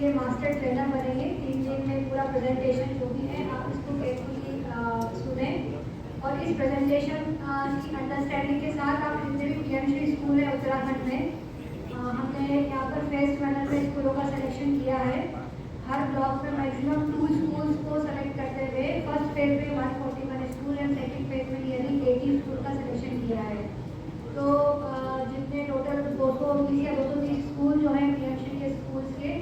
लिए master trainer बनेंगे। 3 दिन में पूरा प्रेजेंटेशन जो भी है आप इसको केयरफुली सुने और इस प्रेजेंटेशन की अंडरस्टैंडिंग के साथ आप जितने भी पीएमश्री स्कूल है उत्तराखंड में हमने यहाँ पर फेस्ट मैनर में स्कूलों का सिलेक्शन किया है। हर ब्लॉक में मैक्सिमम 2 स्कूल्स को सेलेक्ट करते हुए फर्स्ट फेज में 141 स्कूल एंड सेकेंड फेज में नियरली 80 स्कूल का सिलेक्शन किया है। तो जितने टोटल 220 या 230 स्कूल जो हैं पीएमश्री के स्कूल्स के,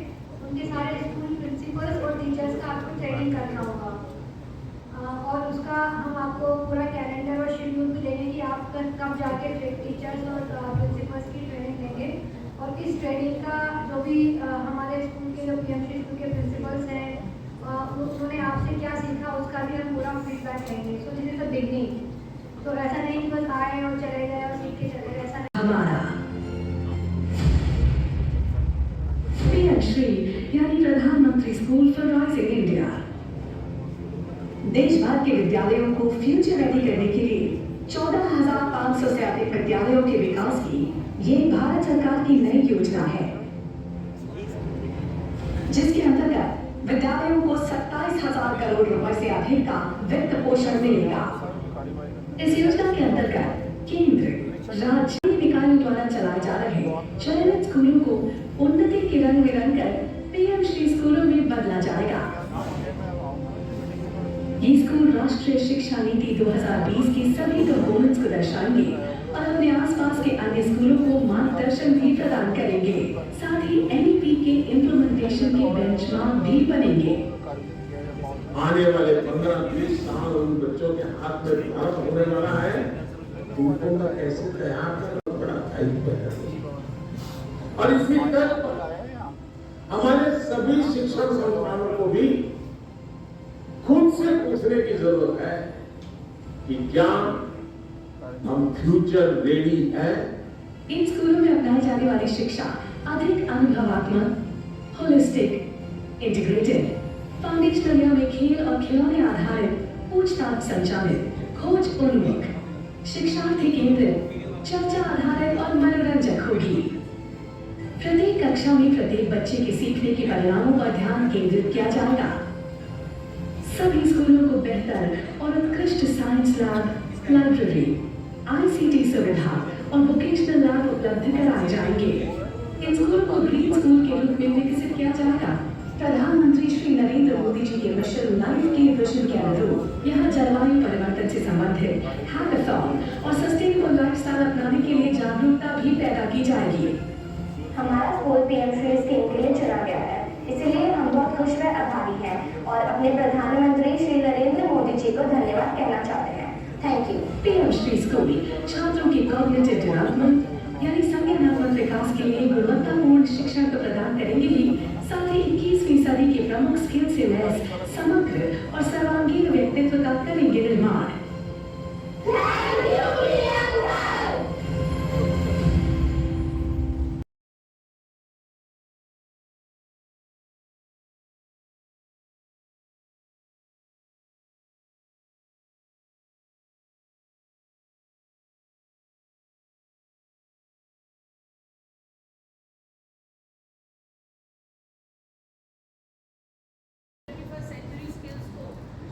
उनके सारे स्कूल प्रिंसिपल्स और टीचर्स का आपको ट्रेनिंग करना होगा और उसका हम आपको पूरा कैलेंडर और शेड्यूल भी देंगे कि आप कब जाके टीचर्स और प्रिंसिपल्स की ट्रेनिंग लेंगे। और इस ट्रेनिंग का जो भी हमारे स्कूल के जो पीएमश्री स्कूल के प्रिंसिपल्स हैं उन्होंने आपसे क्या सीखा उसका भी हम पूरा फीडबैक लेंगे। So this is the beginning. तो ऐसा नहीं कि बस आए और चले गए और सीख के चले गए, ऐसा नहीं। हमारा पीएमश्री यानी प्रधानमंत्री स्कूल फॉर राइजिंग इंडिया देश भर के विद्यालयों को फ्यूचर रेडी करने के लिए 14,500 से अधिक विद्यालयों के विकास की ये भारत सरकार की नई योजना है, जिसके अंतर्गत विद्यालयों को 27,000 करोड़ रुपए से अधिक का वित्त पोषण मिलेगा। इस योजना के अंतर्गत केंद्र राज्य निकायों द्वारा चलाए जा रहे चयनित स्कूलों को उन्नति के रंग में रंगकर पीएमश्री स्कूलों में बदला जाएगा। ये स्कूल राष्ट्रीय शिक्षा नीति 2020 के सभी कंपोनेंट्स को दर्शाएंगे और अपने आसपास के अन्य स्कूलों को मार्गदर्शन भी प्रदान करेंगे। साथ ही एनईपी के इम्प्लीमेंटेशन के बेंचमार्क भी बनेंगे। आने वाले 15-20 साल उन बच्चों के हाथ में भारत होने वाला है, उनको का कैसे तैयार करना बड़ा दायित्व है। और इसी तरह हमारे सभी शिक्षण संस्थानों को भी खुद से पूछने की जरूरत है कि क्या हम फ्यूचर रेडी है। इन स्कूलों में अपनाई जाने वाली शिक्षा अधिक अनुभवात्मक, होलिस्टिक, इंटीग्रेटेड, फाउंडेशनल में खेल और खिलौने आधारित, पूछताछ संचालित, खोज उन्मुख, शिक्षार्थी केंद्रित, चर्चा आधारित और मनोरंजक होगी। प्रत्येक कक्षा में प्रत्येक बच्चे के सीखने के परिणामों पर ध्यान केंद्रित किया जाएगा। सभी स्कूलों को बेहतर और उत्कृष्ट साइंस लैब, लाइब्रेरी, आईसीटी सुविधा और वोकेशनल लैब उपलब्ध कराए जाएंगे। इन स्कूलों को ग्रीन स्कूल के रूप में विकसित किया जाएगा। प्रधानमंत्री श्री नरेंद्र मोदी जी के मिशन लाइफ के विजन के अनुरूप यहाँ जलवायु परिवर्तन से संबंधित हैकाथॉन और सस्टेनेबल लाइफस्टाइल अपनाने के लिए जागरूकता भी पैदा की जाएगी। हमारा स्कूल पीएमश्री स्कीम के लिए चुना गया है, इसलिए हम बहुत खुश व आभारी हैं और अपने प्रधानमंत्री श्री नरेंद्र मोदी जी को धन्यवाद कहना चाहते हैं। Thank you. पीएमश्री स्कूल छात्रों की कॉग्निटिव डेवलपमेंट यानी संज्ञानात्मक विकास के लिए गुणवत्तापूर्ण शिक्षा को प्रदान करेंगे ही साथ ही 21वीं सदी के प्रमुख स्किल से लैस समग्र और सर्वांगीण व्यक्तित्व का करेंगे निर्माण।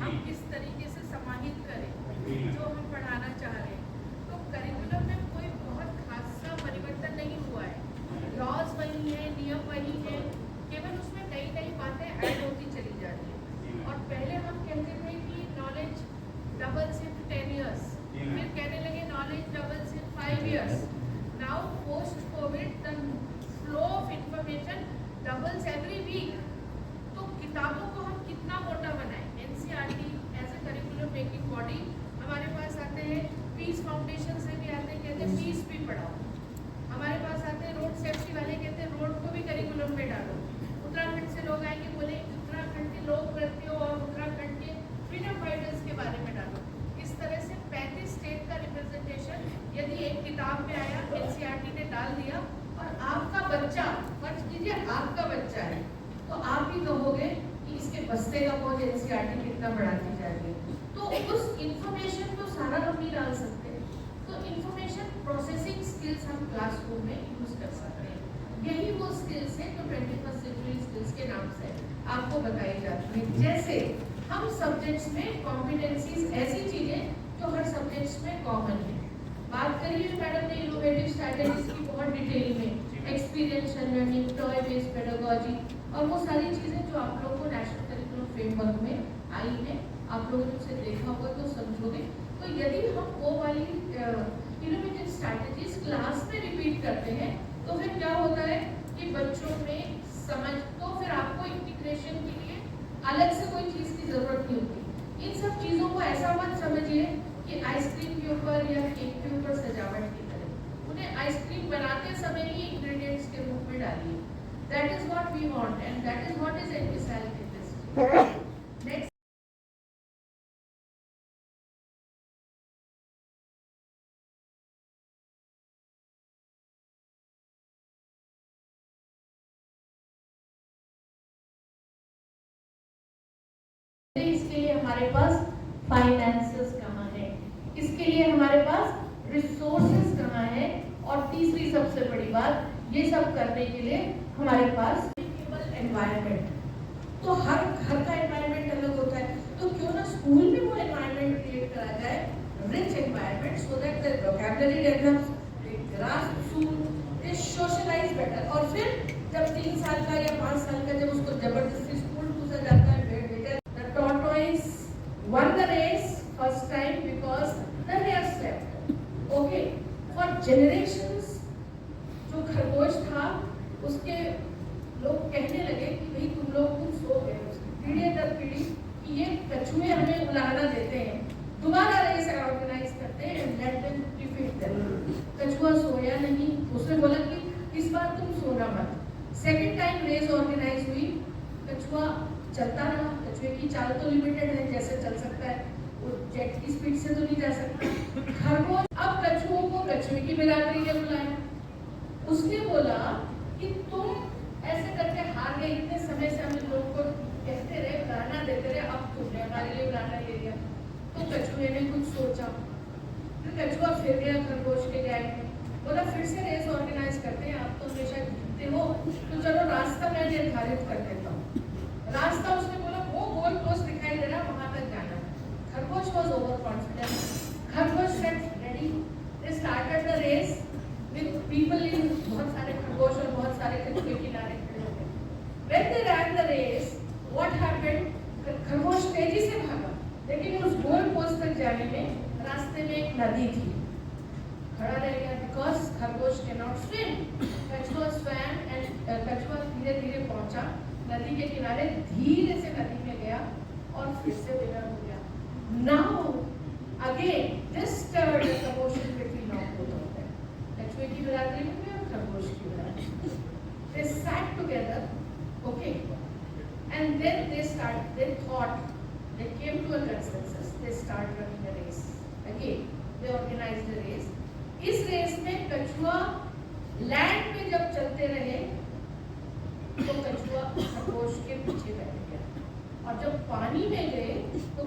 हम किस तरीके से समाहित करें जो हम पढ़ाना चाह रहे हैं। तो करिकुलम में कोई बहुत खासा परिवर्तन नहीं हुआ है, लॉज वही है, नियम वही है, केवल उसमें नई नई बातें ऐड होती चली जाती हैं। और पहले हम कहते थे कि नॉलेज डबल्स इन 10 years, फिर कहने लगे knowledge doubles in 5 years। Now post covid the flow of information doubles every week. तो किताबों को हम कितना मोटा बनाएं। NCERT as a curriculum making body हमारे पास आते हैं, पीस फाउंडेशन से भी आते हैं, कहते हैं पीस भी पढ़ाओ। हमारे पास आते हैं रोड सेफ्टी वाले, कहते हैं रोड को भी करिकुलम में डालो। उत्तराखंड से लोग आएंगे, बोले उत्तराखंड के लोक नृत्यों और उत्तराखंड के फ्रीडम फाइटर्स के बारे में डालो। इस तरह से 35 स्टेट का रिप्रेजेंटेशन यदि एक किताब में आया, एनसीईआरटी ने डाल दिया और आपका बच्चा, फर्ज कीजिए आपका बच्चा है, तो आप भी कहोगे कि इसके बस्ते का बोझ एनसीईआरटी कितना बढ़ाती जाएगी। तो उस इंफॉर्मेशन को सारा हम नहीं डाल सकते। तो इंफॉर्मेशन प्रोसेसिंग स्किल्स हम क्लासरूम में यूज कर सकते हैं। यही वो स्किल्स है जो 21st सेंचुरी स्किल्स के नाम से आपको बताई जाती है। जैसे हम सब्जेक्ट्स में कॉम्पिटेंसीज ऐसी चीजें जो हर सब्जेक्ट्स में कॉमन है। बात करिए मैडम ने इनोवेटिव स्ट्रैटेजीज की बहुत डिटेल में, experiential learning, toy based pedagogy और वो सारी चीजें जो आप लोगों को नेशनल करिकुलम फ्रेमवर्क में आई है, आप लोगों ने उसे देखा होगा तो समझोगे। तो यदि हम वो वाली इनोवेटिव स्ट्रैटेजीज क्लास में रिपीट करते हैं तो फिर क्या होता है कि बच्चों में समझ, तो फिर आपको इंटीग्रेशन के लिए अलग से कोई चीज की जरूरत नहीं होती। इन सब चीजों को ऐसा मत समझिए कि आइसक्रीम के ऊपर या केक के ऊपर सजावट की तरह, उन्हें आइसक्रीम बनाते समय ही इंग्रेडिएंट्स के रूप में डालिए। That is what we want and that is what is emphasized in this. Next इसके लिए हमारे पास फाइनेंसेस कहाँ है, इसके लिए हमारे पास रिसोर्सेज कहाँ है, और तीसरी सबसे बड़ी बात, ये सब करने के लिए हमारे पास एनवायरनमेंट। तो हर घर का एनवायरनमेंट अलग होता है, तो क्यों ना स्कूल में वो एनवायरनमेंट क्रिएट करा जाए, rich environment, so that the vocabulary develops, they grasp soon, they socialize better. और फिर जब 3 साल का या 5 साल का जब उसको जबरदस्ती स्कूल पूछा जाता है, tortoise won the race first time because the hare slept. Okay, for generations जो खरगोश था उसके लोग कहने लगे कि भाई तुम लोग कुछ सो गए, पीढ़ी दर पीढ़ी कि ये कछुए हमें उलाहना देते हैं, दोबारा रेस ऑर्गेनाइज करते हैं, लेट देम डिफीट देम। कछुआ सोया नहीं, उसने बोला कि इस बार तुम सोना मत। सेकंड टाइम रेस ऑर्गेनाइज हुई, कछुआ चलता रहा। कछुए की चाल तो लिमिटेड है, जैसे चल सकता है वो जेट की स्पीड से तो नहीं जा सकता। खरगोश अब कछुओं को कछुए की बिरादरी ने बुलाया, उसने बोला कि तुम ऐसे करके हार गए, इतने समय से हम लोगों को कहते रहे, बुलाना देते रहे, अब तुमने हमारे लिए बुलाना ले लिया। तो कछुए ने कुछ सोचा, फिर कछुआ फिर गया खरगोश के गैंग में, बोला फिर से रेस ऑर्गेनाइज करते हैं, आप तो हमेशा जीतते हो, तो चलो रास्ता मैं निर्धारित कर देता हूँ। रास्ता उसने बोला वो गोल पोस्ट दिखाई दे रहा, वहां तक जाना है। खरगोश वाज ओवर कॉन्फिडेंट। खरगोश set ready, they started the race with people in, बहुत सारे खरगोश और बहुत सारे कछुए किनारे खड़े हो गए। When they ran the race, what happened, खरगोश तेजी से भागा, लेकिन उस गोल पोस्ट तक जाने में रास्ते में एक नदी थी, खड़ा रह गया बिकॉज खरगोश कैन नॉट स्विम। कछुआ स्वैम एंड कछुआ धीरे धीरे पहुंचा नदी के किनारे, धीरे से नदी में गया और फिर से विनर हो गया। Now again this stirred the commotion between both of them, कछुए की बिरादरी में और खरगोश की बिरादरी। They sat together, okay, and then they thought, they came to a consensus, they started running a race. Again, they organized a race. इस race में कछुआ लैंड पे जब चलते रहे तो कछुआ खरगोश के पीछे बैठ गया, और जब पानी में गए तो